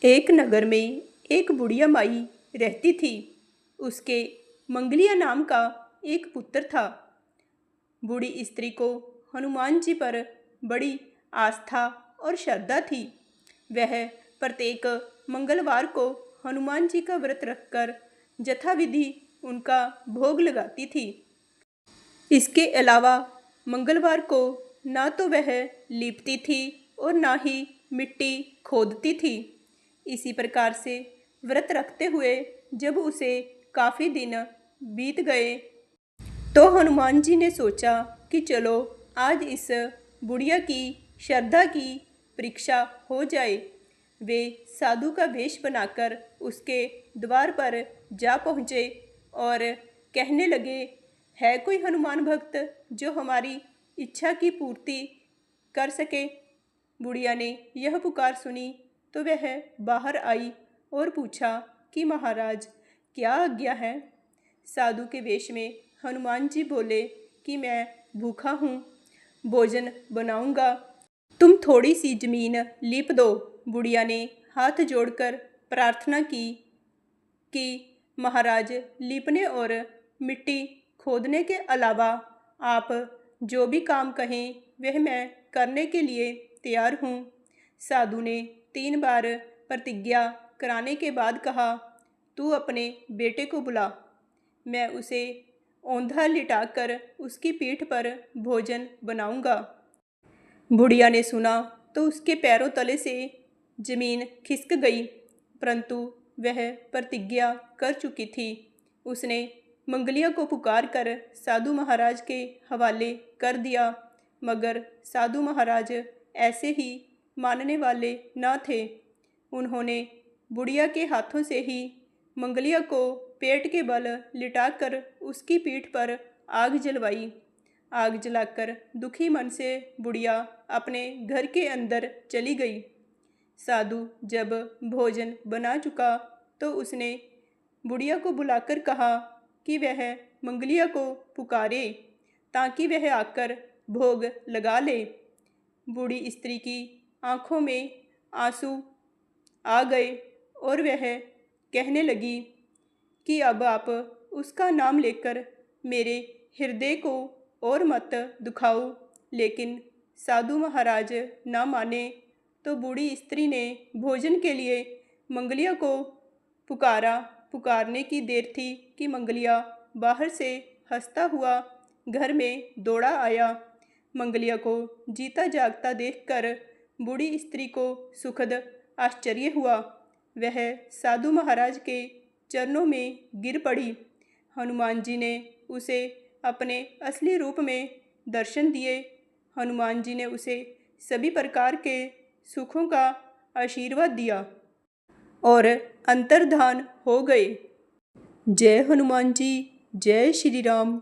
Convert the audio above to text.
एक नगर में एक बुढ़िया माई रहती थी। उसके मंगलिया नाम का एक पुत्र था। बूढ़ी स्त्री को हनुमान जी पर बड़ी आस्था और श्रद्धा थी। वह प्रत्येक मंगलवार को हनुमान जी का व्रत रखकर यथाविधि उनका भोग लगाती थी। इसके अलावा मंगलवार को ना तो वह लीपती थी और ना ही मिट्टी खोदती थी। इसी प्रकार से व्रत रखते हुए जब उसे काफ़ी दिन बीत गए तो हनुमान जी ने सोचा कि चलो आज इस बुढ़िया की श्रद्धा की परीक्षा हो जाए। वे साधु का वेश बनाकर उसके द्वार पर जा पहुँचे और कहने लगे, है कोई हनुमान भक्त जो हमारी इच्छा की पूर्ति कर सके। बुढ़िया ने यह पुकार सुनी तो वह बाहर आई और पूछा कि महाराज क्या आज्ञा है। साधु के वेश में हनुमान जी बोले कि मैं भूखा हूँ, भोजन बनाऊंगा, तुम थोड़ी सी जमीन लीप दो। बुढ़िया ने हाथ जोड़कर प्रार्थना की कि महाराज लीपने और मिट्टी खोदने के अलावा आप जो भी काम कहें वह मैं करने के लिए तैयार हूँ। साधु ने 3 बार प्रतिज्ञा कराने के बाद कहा, तू अपने बेटे को बुला, मैं उसे औंधा लिटाकर उसकी पीठ पर भोजन बनाऊंगा। बुढ़िया ने सुना तो उसके पैरों तले से जमीन खिसक गई, परंतु वह प्रतिज्ञा कर चुकी थी। उसने मंगलिया को पुकार कर साधु महाराज के हवाले कर दिया, मगर साधु महाराज ऐसे ही मानने वाले न थे। उन्होंने बुढ़िया के हाथों से ही मंगलिया को पेट के बल लिटाकर उसकी पीठ पर आग जलवाई। आग जलाकर दुखी मन से बुढ़िया अपने घर के अंदर चली गई। साधु जब भोजन बना चुका तो उसने बुढ़िया को बुलाकर कहा कि वह मंगलिया को पुकारे ताकि वह आकर भोग लगा ले। बूढ़ी स्त्री की आंखों में आंसू आ गए और वह कहने लगी कि अब आप उसका नाम लेकर मेरे हृदय को और मत दुखाओ। लेकिन साधु महाराज न माने तो बूढ़ी स्त्री ने भोजन के लिए मंगलिया को पुकारा। पुकारने की देर थी कि मंगलिया बाहर से हंसता हुआ घर में दौड़ा आया। मंगलिया को जीता जागता देखकर बूढ़ी स्त्री को सुखद आश्चर्य हुआ। वह साधु महाराज के चरणों में गिर पड़ी। हनुमान जी ने उसे अपने असली रूप में दर्शन दिए। हनुमान जी ने उसे सभी प्रकार के सुखों का आशीर्वाद दिया और अंतर्धान हो गए। जय हनुमान जी, जय श्री राम।